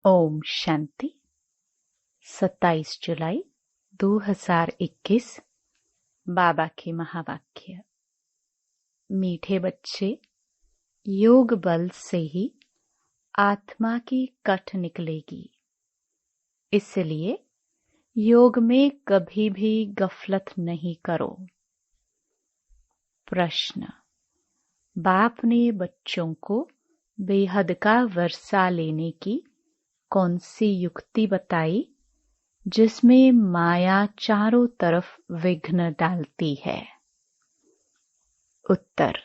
ओम शांति। 27 जुलाई 2021। बाबा के महावाक्य। मीठे बच्चे, योग बल से ही आत्मा की कठ निकलेगी, इसलिए योग में कभी भी गफलत नहीं करो। प्रश्न। बाप ने बच्चों को बेहद का वर्षा लेने की कौन सी युक्ति बताई जिसमें माया चारों तरफ विघ्न डालती है? उत्तर।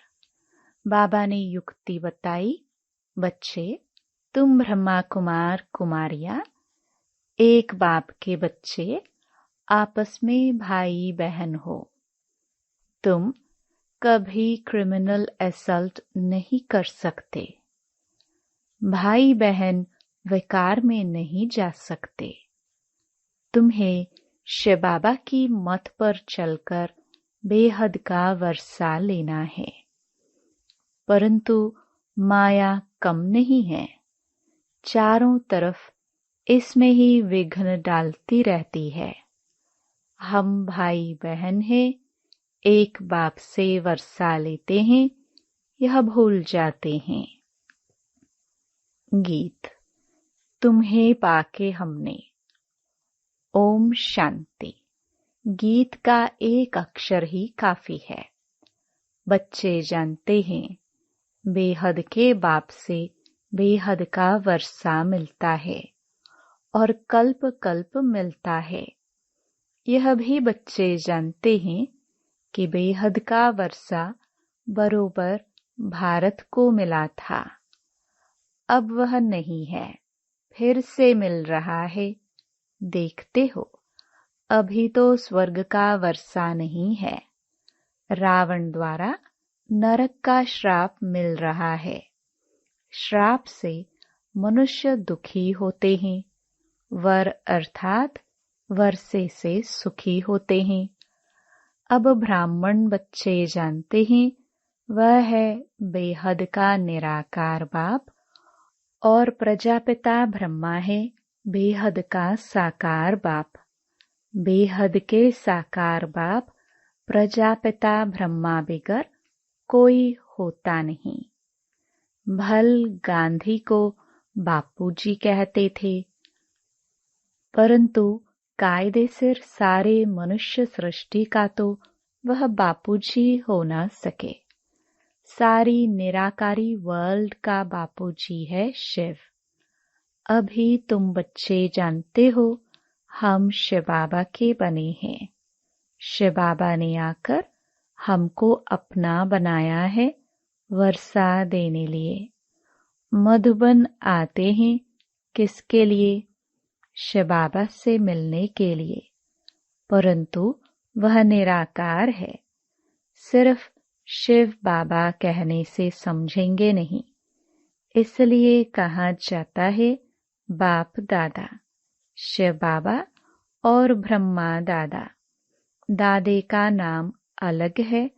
बाबा ने युक्ति बताई, बच्चे, तुम ब्रह्मा कुमार कुमारियां, एक बाप के बच्चे, आपस में भाई बहन हो। तुम कभी क्रिमिनल असल्ट नहीं कर सकते। भाई बहन विकार में नहीं जा सकते। तुम्हें शिव बाबा की मत पर चलकर बेहद का वर्षा लेना है, परंतु माया कम नहीं है, चारों तरफ इसमें ही विघ्न डालती रहती है। हम भाई बहन हैं, एक बाप से वर्षा लेते हैं, यह भूल जाते हैं। गीत। तुम्हें पाके हमने। ओम शांति। गीत का एक अक्षर ही काफी है। बच्चे जानते हैं, बेहद के बाप से बेहद का वर्षा मिलता है और कल्प कल्प मिलता है। यह भी बच्चे जानते हैं कि बेहद का वर्षा बरोबर भारत को मिला था, अब वह नहीं है, फिर से मिल रहा है। देखते हो, अभी तो स्वर्ग का वर्षा नहीं है, रावण द्वारा नरक का श्राप मिल रहा है। श्राप से मनुष्य दुखी होते हैं, वर अर्थात वर्षे से सुखी होते हैं। अब ब्राह्मण बच्चे जानते हैं, वह है बेहद का निराकार बाप और प्रजापिता ब्रह्मा है बेहद का साकार बाप। बेहद के साकार बाप प्रजापिता ब्रह्मा बिगर कोई होता नहीं। भल गांधी को बापूजी कहते थे, परंतु कायदे से सारे मनुष्य सृष्टि का तो वह बापूजी हो न सके। सारी निराकारी वर्ल्ड का बापूजी है शिव। अभी तुम बच्चे जानते हो, हम शिव बाबा के बने हैं। शिव बाबा ने आकर हमको अपना बनाया है वर्षा देने लिए। मधुबन आते हैं किसके लिए? शिव बाबा से मिलने के लिए, परंतु वह निराकार है। सिर्फ शिव बाबा कहने से समझेंगे नहीं, इसलिए कहा जाता है बाप दादा। शिव बाबा और ब्रह्मा दादा। दादे का नाम अलग है,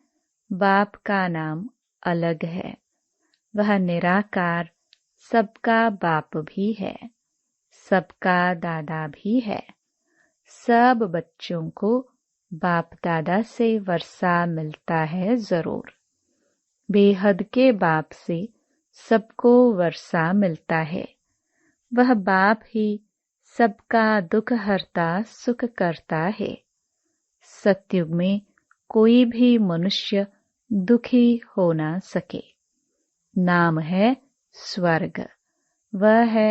बाप का नाम अलग है। वह निराकार सबका बाप भी है, सबका दादा भी है। सब बच्चों को बाप दादा से वर्षा मिलता है जरूर। बेहद के बाप से सबको वर्षा मिलता है। वह बाप ही सबका दुख हरता सुख करता है। सतयुग में कोई भी मनुष्य दुखी हो ना सके। नाम है स्वर्ग। वह है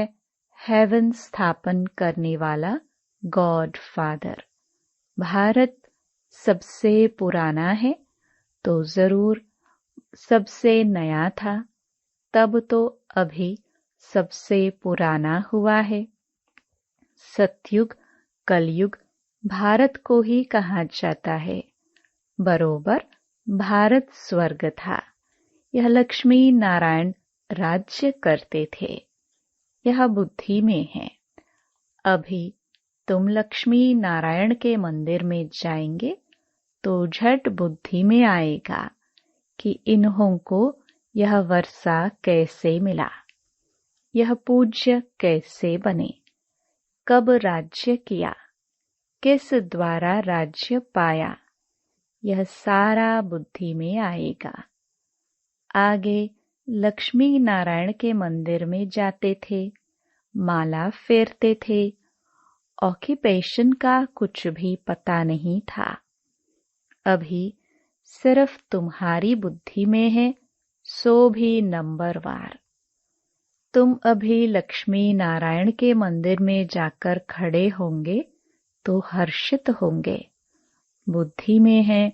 हेवन स्थापन करने वाला गॉड फादर। भारत सबसे पुराना है तो जरूर सबसे नया था, तब तो अभी सबसे पुराना हुआ है। सतयुग कलयुग भारत को ही कहा जाता है। बरोबर भारत स्वर्ग था। यह लक्ष्मी नारायण राज्य करते थे। यह बुद्धि में है। अभी तुम लक्ष्मी नारायण के मंदिर में जाएंगे तो झट बुद्धि में आएगा कि इन्हों को यह वर्षा कैसे मिला। यह पूज्य कैसे बने, कब राज्य किया, किस द्वारा राज्य पाया, यह सारा बुद्धि में आएगा। आगे लक्ष्मी नारायण के मंदिर में जाते थे, माला फेरते थे, ऑक्यूपेशन का कुछ भी पता नहीं था। अभी सिर्फ तुम्हारी बुद्धि में है, सो भी नंबरवार। तुम अभी लक्ष्मी नारायण के मंदिर में जाकर खड़े होंगे तो हर्षित होंगे। बुद्धि में है,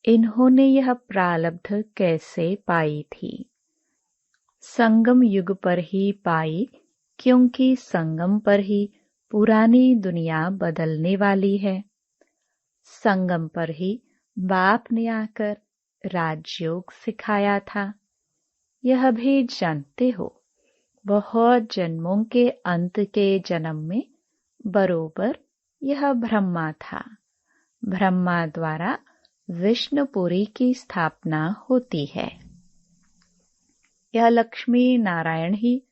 इन्होंने यह प्रारब्ध कैसे पाई थी। संगम युग पर ही पाई, क्योंकि संगम पर ही पुरानी दुनिया बदलने वाली है। संगम पर ही बाप ने आकर राजयोग सिखाया था। यह भी जानते हो, बहुत जन्मों के अंत के जन्म में बरोबर यह ब्रह्मा था। ब्रह्मा द्वारा विष्णुपुरी की स्थापना होती है। यह लक्ष्मी नारायण ही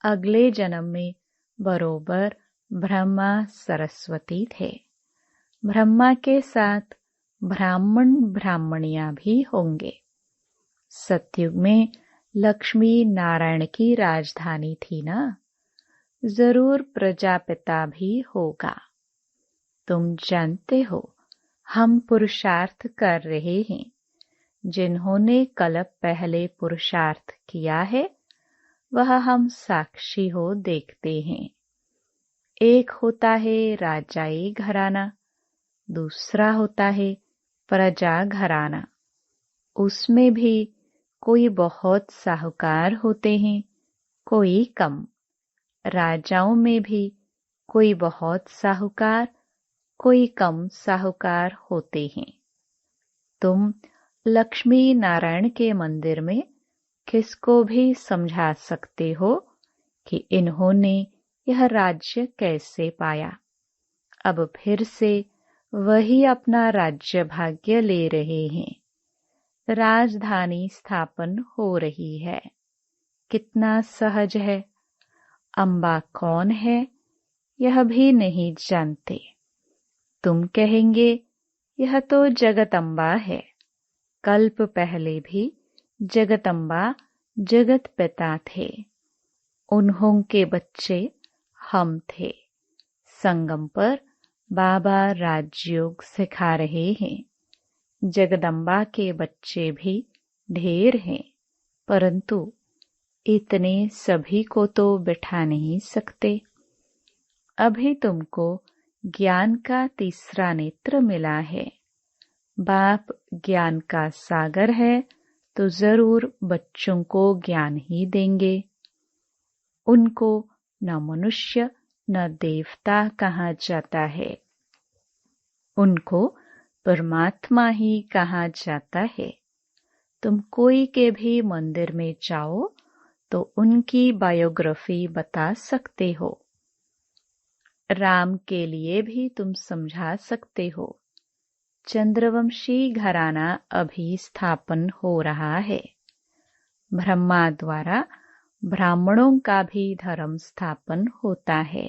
अगले जन्म में बरोबर ब्रह्मा सरस्वती थे। ब्रह्मा के साथ ब्राह्मण ब्राह्मणियां भी होंगे। सतयुग में लक्ष्मी नारायण की राजधानी थी ना, जरूर प्रजापिता भी होगा। तुम जानते हो, हम पुरुषार्थ कर रहे हैं। जिन्होंने कल्प पहले पुरुषार्थ किया है, वह हम साक्षी हो देखते हैं। एक होता है राजाई घराना, दूसरा होता है प्रजा घराना। उसमें भी कोई बहुत साहूकार होते हैं, कोई कम। राजाओं में भी कोई बहुत साहूकार, कोई कम साहूकार होते हैं। तुम लक्ष्मी नारायण के मंदिर में किसको भी समझा सकते हो कि इन्होंने यह राज्य कैसे पाया। अब फिर से वही अपना राज्य भाग्य ले रहे हैं। राजधानी स्थापन हो रही है। कितना सहज है। अम्बा कौन है, यह भी नहीं जानते। तुम कहेंगे, यह तो जगदम्बा है। कल्प पहले भी जगदम्बा जगत पिता थे। उन्हों के बच्चे हम थे। संगम पर बाबा राजयोग सिखा रहे हैं। जगदम्बा के बच्चे भी ढेर हैं, परंतु इतने सभी को तो बिठा नहीं सकते। अभी तुमको ज्ञान का तीसरा नेत्र मिला है। बाप ज्ञान का सागर है, तो जरूर बच्चों को ज्ञान ही देंगे। उनको न मनुष्य न देवता कहा जाता है, उनको परमात्मा ही कहा जाता है। तुम कोई के भी मंदिर में जाओ तो उनकी बायोग्राफी बता सकते हो। राम के लिए भी तुम समझा सकते हो। चंद्रवंशी घराना अभी स्थापन हो रहा है। ब्रह्मा द्वारा ब्राह्मणों का भी धर्म स्थापन होता है।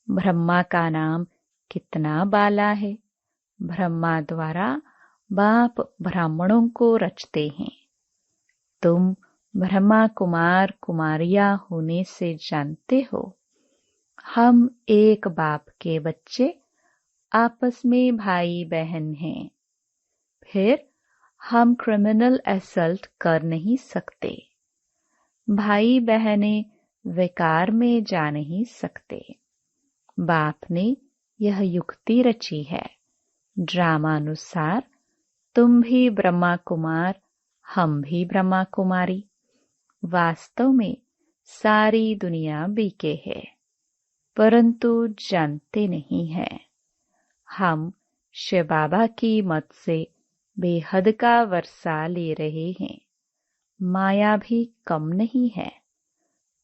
ब्रह्मा का नाम कितना बाला है। ब्रह्मा द्वारा बाप ब्राह्मणों को रचते हैं। तुम ब्रह्मा कुमार कुमारियां होने से जानते हो, हम एक बाप के बच्चे आपस में भाई बहन हैं। फिर हम क्रिमिनल असल्ट कर नहीं सकते। भाई बहनें विकार में जा नहीं सकते। बाप ने यह युक्ति रची है। ड्रामानुसार तुम भी ब्रह्मा कुमार, हम भी ब्रह्मा कुमारी। वास्तव में सारी दुनिया बीके है, परंतु जानते नहीं है। हम शिव बाबा की मत से बेहद का वर्षा ले रहे हैं। माया भी कम नहीं है,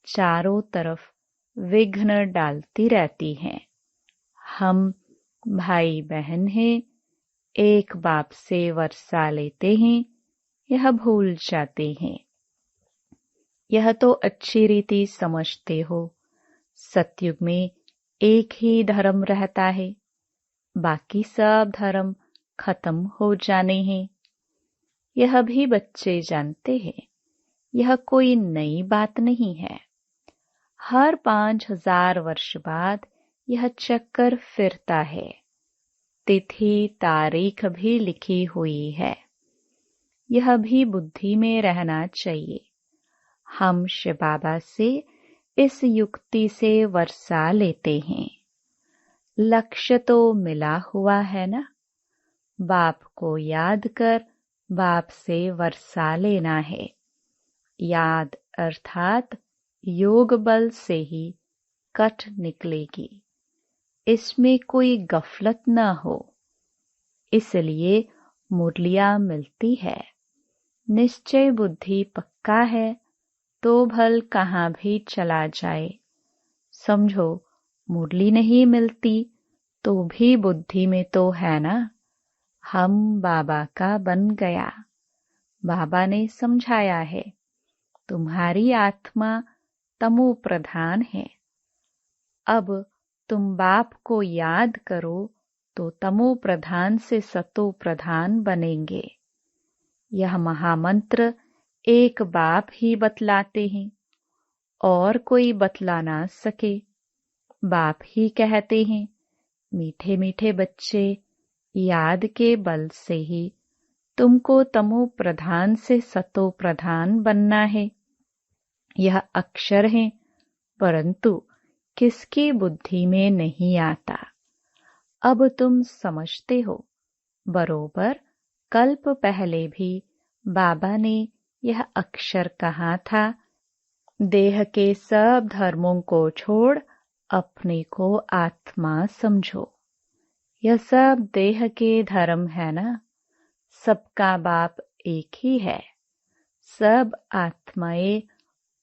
चारों तरफ विघ्न डालती रहती है। हम भाई बहन हैं, एक बाप से वर्षा लेते हैं, यह भूल जाते हैं। यह तो अच्छी रीति समझते हो, सतयुग में एक ही धर्म रहता है, बाकी सब धर्म खत्म हो जाने हैं। यह भी बच्चे जानते हैं, यह कोई नई बात नहीं है। हर 5000 वर्ष बाद यह चक्कर फिरता है। तिथि तारीख भी लिखी हुई है। यह भी बुद्धि में रहना चाहिए। हम शिव बाबा से इस युक्ति से वर्षा लेते हैं। लक्ष्य तो मिला हुआ है ना। बाप को याद कर बाप से वर्षा लेना है। याद अर्थात योग बल से ही कट निकलेगी, इसमें कोई गफलत न हो। इसलिए मुरलियां मिलती है। निश्चय बुद्धि पक्का है तो भल कहाँ भी चला जाए। समझो, मुरली नहीं मिलती तो भी बुद्धि में तो है ना, हम बाबा का बन गया। बाबा ने समझाया है, तुम्हारी आत्मा तमो प्रधान है। अब तुम बाप को याद करो तो तमो प्रधान से सतो प्रधान बनेंगे। यह महामंत्र एक बाप ही बतलाते हैं, और कोई बतला ना सके। बाप ही कहते हैं, मीठे मीठे बच्चे, याद के बल से ही तुमको तमो प्रधान से सतो प्रधान बनना है। यह अक्षर है, परंतु किसकी बुद्धि में नहीं आता। अब तुम समझते हो। बरोबर कल्प पहले भी बाबा ने यह अक्षर कहा था, देह के सब धर्मों को छोड़ अपने को आत्मा समझो। यह सब देह के धर्म है ना। सबका बाप एक ही है। सब आत्माएं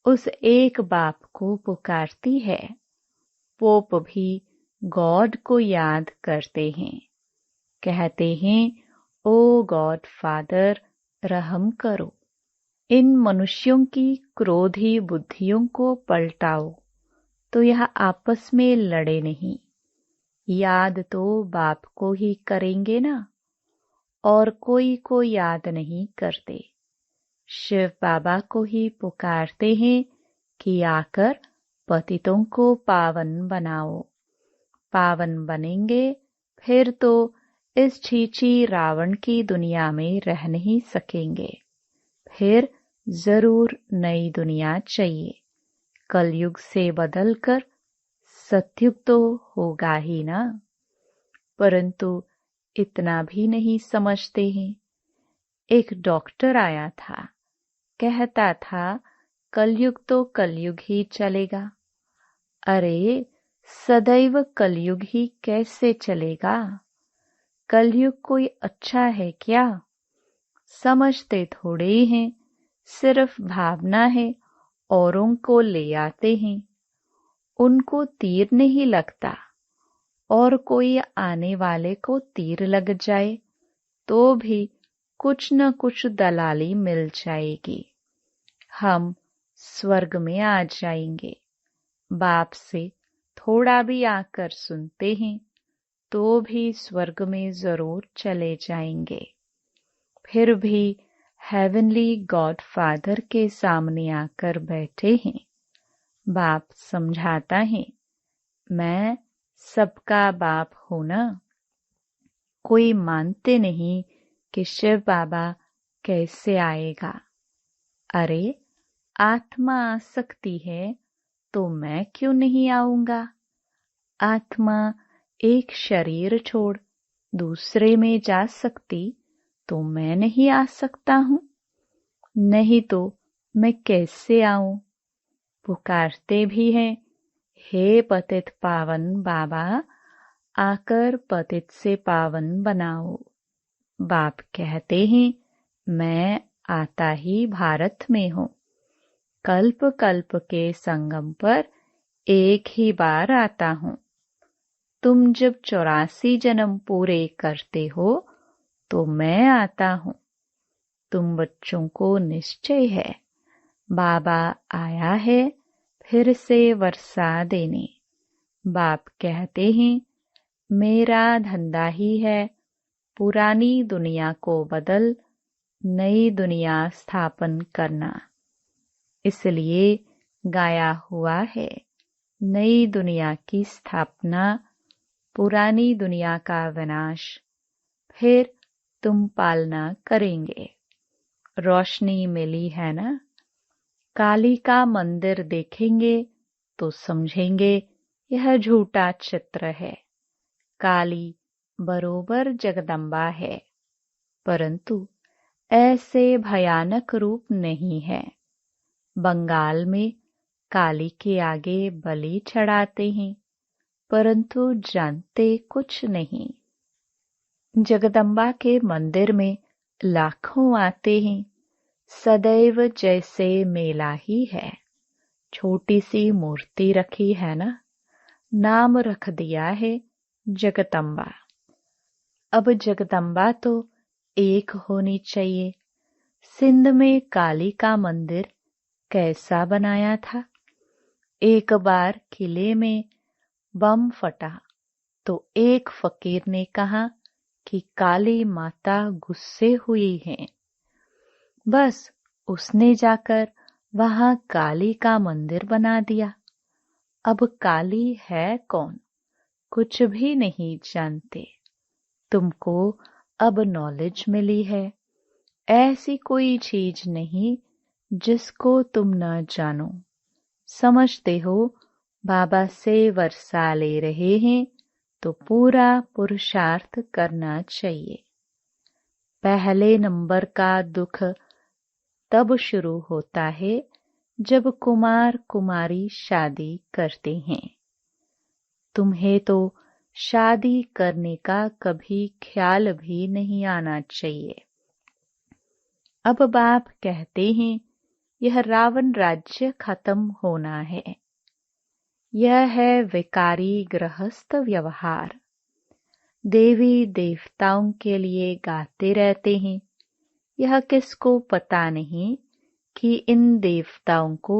उस एक बाप को पुकारती है। पोप भी गॉड को याद करते हैं, कहते हैं, ओ गॉड फादर रहम करो। इन मनुष्यों की क्रोधी बुद्धियों को पलटाओ तो यह आपस में लड़े नहीं। याद तो बाप को ही करेंगे ना, और कोई को याद नहीं करते। शिव बाबा को ही पुकारते हैं कि आकर पतितों को पावन बनाओ। पावन बनेंगे फिर तो इस छीछी रावण की दुनिया में रह नहीं सकेंगे। फिर जरूर नई दुनिया चाहिए। कलयुग से बदलकर सतयुग तो होगा ही ना। परंतु इतना भी नहीं समझते हैं। एक डॉक्टर आया था, कहता था कलयुग तो कलयुग ही चलेगा। अरे सदैव कलयुग ही कैसे चलेगा। कलयुग कोई अच्छा है क्या। समझते थोड़े हैं, सिर्फ भावना है, औरों को ले आते हैं। उनको तीर नहीं लगता, और कोई आने वाले को तीर लग जाए तो भी कुछ न कुछ दलाली मिल जाएगी। हम स्वर्ग में आ जाएंगे। बाप से थोड़ा भी आकर सुनते हैं तो भी स्वर्ग में जरूर चले जाएंगे। फिर भी हेवनली गॉड फादर के सामने आकर बैठे हैं। बाप समझाता है, मैं सबका बाप हूं ना। कोई मानते नहीं कि शिव बाबा कैसे आएगा। अरे आत्मा आ सकती है तो मैं क्यों नहीं आऊंगा। आत्मा एक शरीर छोड़ दूसरे में जा सकती तो मैं नहीं आ सकता हूँ। नहीं तो मैं कैसे आऊं। पुकारते भी हैं, हे पतित पावन बाबा, आकर पतित से पावन बनाओ। बाप कहते हैं, मैं आता ही भारत में हूँ। कल्प कल्प के संगम पर एक ही बार आता हूँ। तुम जब 84 जन्म पूरे करते हो तो मैं आता हूँ। तुम बच्चों को निश्चय है, बाबा आया है फिर से वर्षा देने। बाप कहते हैं मेरा धंधा ही है पुरानी दुनिया को बदल नई दुनिया स्थापन करना। इसलिए गाया हुआ है नई दुनिया की स्थापना, पुरानी दुनिया का विनाश, फिर तुम पालना करेंगे। रोशनी मिली है ना? काली का मंदिर देखेंगे तो समझेंगे यह झूठा चित्र है। काली बरोबर जगदम्बा है, परंतु ऐसे भयानक रूप नहीं है। बंगाल में काली के आगे बलि चढ़ाते हैं, परंतु जानते कुछ नहीं। जगदम्बा के मंदिर में लाखों आते हैं, सदैव जैसे मेला ही है। छोटी सी मूर्ति रखी है ना, नाम रख दिया है जगदम्बा। अब जगदम्बा तो एक होनी चाहिए। सिंध में काली का मंदिर कैसा बनाया था? एक बार किले में बम फटा तो एक फकीर ने कहा कि काली माता गुस्से हुई है। बस उसने जाकर वहां काली का मंदिर बना दिया। अब काली है कौन? कुछ भी नहीं जानते। तुमको अब नॉलेज मिली है। ऐसी कोई चीज नहीं जिसको तुम न जानो। समझते हो बाबा से वर्षा ले रहे हैं तो पूरा पुरुषार्थ करना चाहिए। पहले नंबर का दुख तब शुरू होता है जब कुमार कुमारी शादी करते हैं। तुम्हें तो शादी करने का कभी ख्याल भी नहीं आना चाहिए। अब बाप कहते हैं यह रावण राज्य खत्म होना है। यह है विकारी गृहस्थ व्यवहार। देवी देवताओं के लिए गाते रहते हैं। यह किसको पता नहीं कि इन देवताओं को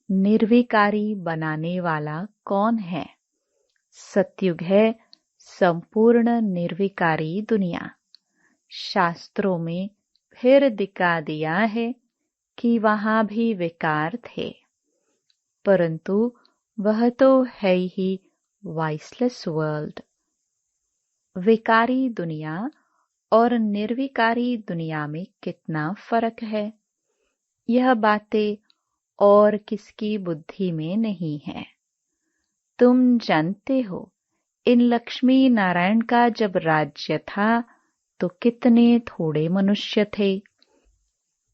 निर्विकारी बनाने वाला कौन है। सतयुग है संपूर्ण निर्विकारी दुनिया। शास्त्रों में फिर दिखा दिया है कि वहां भी विकार थे, परंतु वह तो है ही वाइसलेस वर्ल्ड। विकारी दुनिया और निर्विकारी दुनिया में कितना फर्क है, यह बातें और किसकी बुद्धि में नहीं है। तुम जानते हो इन लक्ष्मी नारायण का जब राज्य था तो कितने थोड़े मनुष्य थे।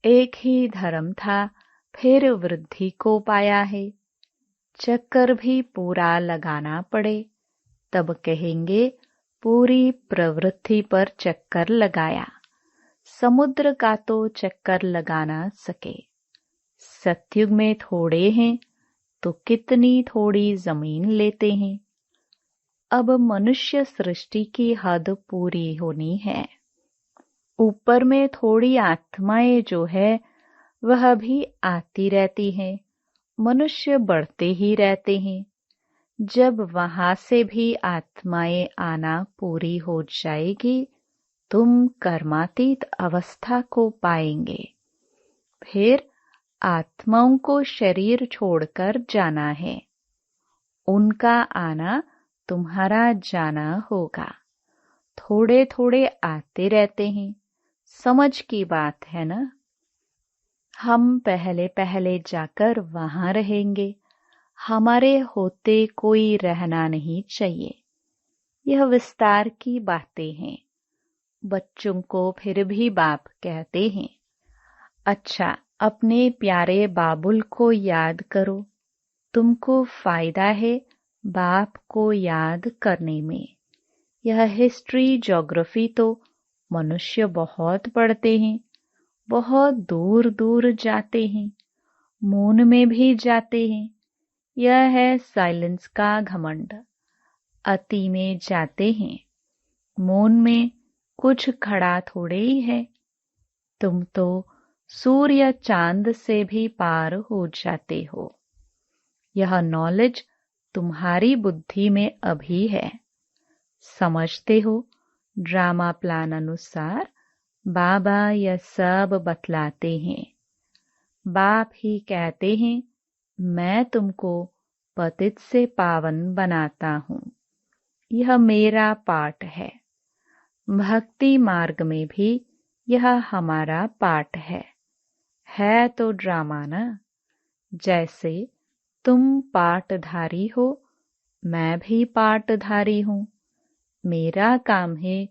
एक ही धर्म था, फिर वृद्धि को पाया है। चक्कर भी पूरा लगाना पड़े तब कहेंगे पूरी प्रवृत्ति पर चक्कर लगाया। समुद्र का तो चक्कर लगा ना सके। सतयुग में थोड़े हैं तो कितनी थोड़ी जमीन लेते हैं। अब मनुष्य सृष्टि की हद पूरी होनी है। ऊपर में थोड़ी आत्माएं जो है वह भी आती रहती हैं। मनुष्य बढ़ते ही रहते हैं। जब वहां से भी आत्माएं आना पूरी हो जाएगी तुम कर्मातीत अवस्था को पाएंगे। फिर आत्माओं को शरीर छोड़कर जाना है। उनका आना तुम्हारा जाना होगा। थोड़े थोड़े आते रहते हैं। समझ की बात है ना। हम पहले पहले जाकर वहां रहेंगे। हमारे होते कोई रहना नहीं चाहिए। यह विस्तार की बातें हैं। बच्चों को फिर भी बाप कहते हैं अच्छा अपने प्यारे बाबुल को याद करो। तुमको फायदा है बाप को याद करने में। यह हिस्ट्री ज्योग्राफी तो मनुष्य बहुत पढ़ते हैं, बहुत दूर दूर जाते हैं, मून में भी जाते हैं। यह है साइलेंस का घमंड। अति में जाते हैं। मून में कुछ खड़ा थोड़े ही है। तुम तो सूर्य चांद से भी पार हो जाते हो। यह नॉलेज तुम्हारी बुद्धि में अभी है। समझते हो, ड्रामा प्लान अनुसार बाबा यह सब बतलाते हैं। बाप ही कहते हैं, मैं तुमको पतित से पावन बनाता हूँ। यह मेरा पाठ है। भक्ति मार्ग में भी यह हमारा पाठ है तो ड्रामा ना। जैसे तुम पाठधारी हो, मैं भी पाठधारी हूँ। मेरा काम है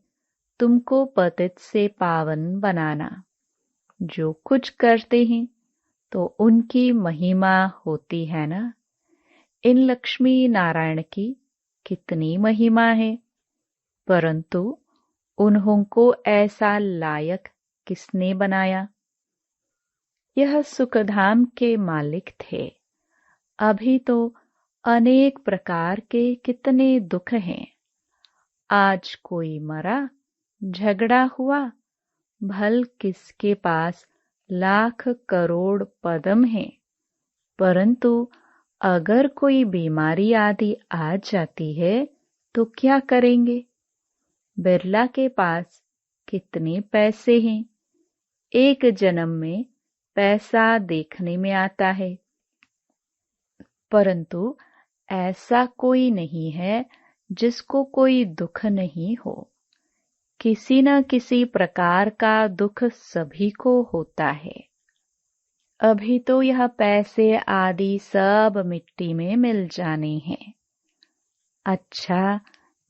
तुमको पतित से पावन बनाना। जो कुछ करते हैं तो उनकी महिमा होती है ना। इन लक्ष्मी नारायण की कितनी महिमा है, परंतु उन्हों को ऐसा लायक किसने बनाया? यह सुखधाम के मालिक थे। अभी तो अनेक प्रकार के कितने दुख हैं। आज कोई मरा, झगड़ा हुआ, भल किसके पास लाख करोड़ पदम हैं, परंतु अगर कोई बीमारी आदि आ जाती है तो क्या करेंगे? बिरला के पास कितने पैसे हैं, एक जन्म में पैसा देखने में आता है, परंतु ऐसा कोई नहीं है जिसको कोई दुख नहीं हो। किसी न किसी प्रकार का दुख सभी को होता है। अभी तो यह पैसे आदि सब मिट्टी में मिल जाने हैं। अच्छा,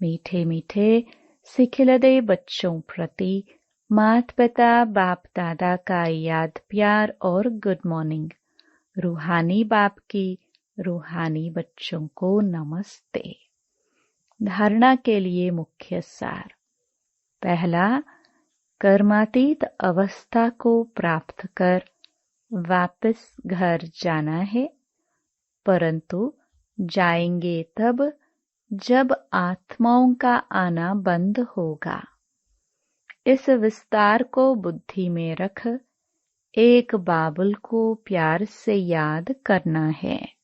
मीठे मीठे सिखिलदे बच्चों प्रति माता पिता बाप दादा का याद प्यार और गुड मॉर्निंग। रूहानी बाप की रूहानी बच्चों को नमस्ते। धारणा के लिए मुख्य सार। पहला, कर्मातीत अवस्था को प्राप्त कर वापस घर जाना है, परंतु जाएंगे तब जब आत्माओं का आना बंद होगा। इस विस्तार को बुद्धि में रख एक बाबुल को प्यार से याद करना है।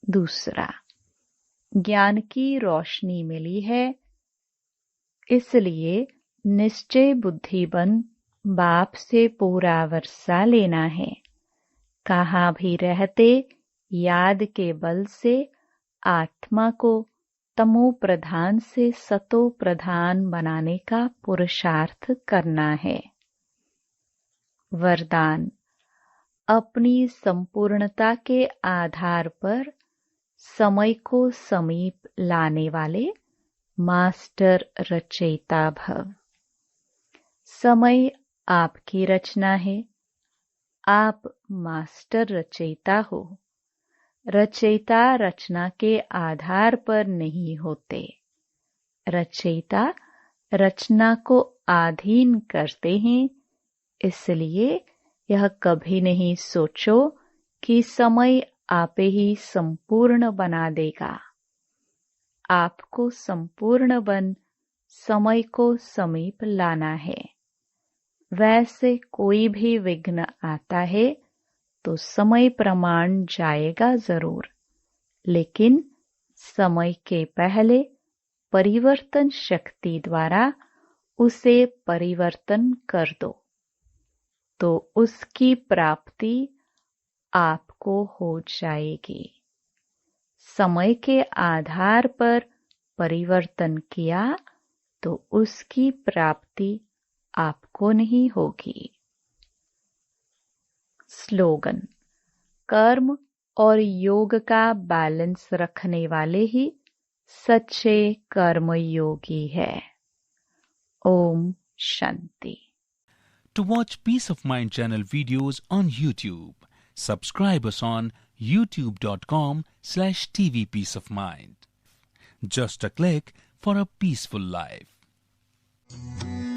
दूसरा, ज्ञान की रोशनी मिली है, इसलिए निश्चय बुद्धि बन बाप से पूरा वर्षा लेना है। कहाँ भी रहते याद के बल से आत्मा को तमो प्रधान से सतो प्रधान बनाने का पुरुषार्थ करना है। वरदान, अपनी संपूर्णता के आधार पर समय को समीप लाने वाले मास्टर रचयिता भव। समय आपकी रचना है, आप मास्टर रचयिता हो। रचयिता रचना के आधार पर नहीं होते। रचयिता रचना को अधीन करते हैं। इसलिए यह कभी नहीं सोचो कि समय आपे ही संपूर्ण बना देगा। आपको संपूर्ण बन समय को समीप लाना है। वैसे कोई भी विघ्न आता है तो समय प्रमाण जाएगा जरूर, लेकिन समय के पहले परिवर्तन शक्ति द्वारा उसे परिवर्तन कर दो, तो उसकी प्राप्ति आपको हो जाएगी। समय के आधार पर परिवर्तन किया तो उसकी प्राप्ति आपको नहीं होगी। स्लोगन, कर्म और योग का बैलेंस रखने वाले ही सच्चे कर्मयोगी है। Om Shanti. To watch Peace of Mind channel videos on YouTube, subscribe us on youtube.com/TV Peace of Mind. Just a click for a peaceful life.